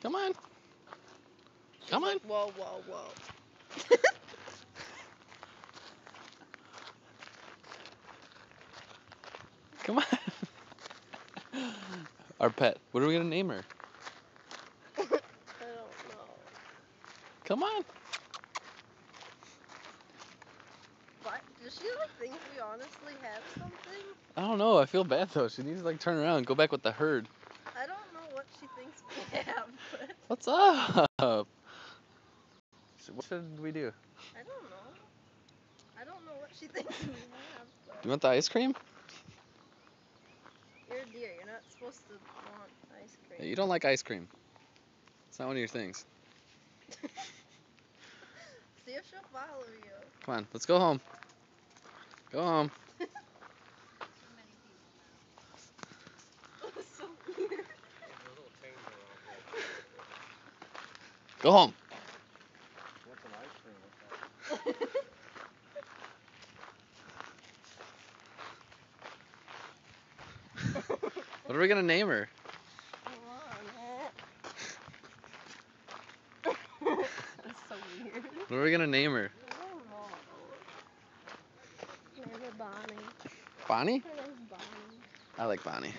Come on. She's Come on. like, whoa, whoa, whoa. Come on. Our pet. What are we gonna name her? I don't know. Come on. What? Does she like think we honestly have something? I don't know. I feel bad though. She needs to like turn around and go back with the herd. I don't know what she thinks we have, but What's up? What should we do? I don't know. I don't know what she thinks we have, Do you but want the ice cream? you're a deer. You're not supposed to want ice cream. You don't like ice cream. It's not one of your things. See if she'll follow you. Come on, let's go home. Go home. That's so weird. Go home. Want some ice cream? What are we gonna name her? Come on. That's so weird. What are we gonna name her? I don't know. Maybe Bonnie. Bonnie? Her name's Bonnie. I like Bonnie.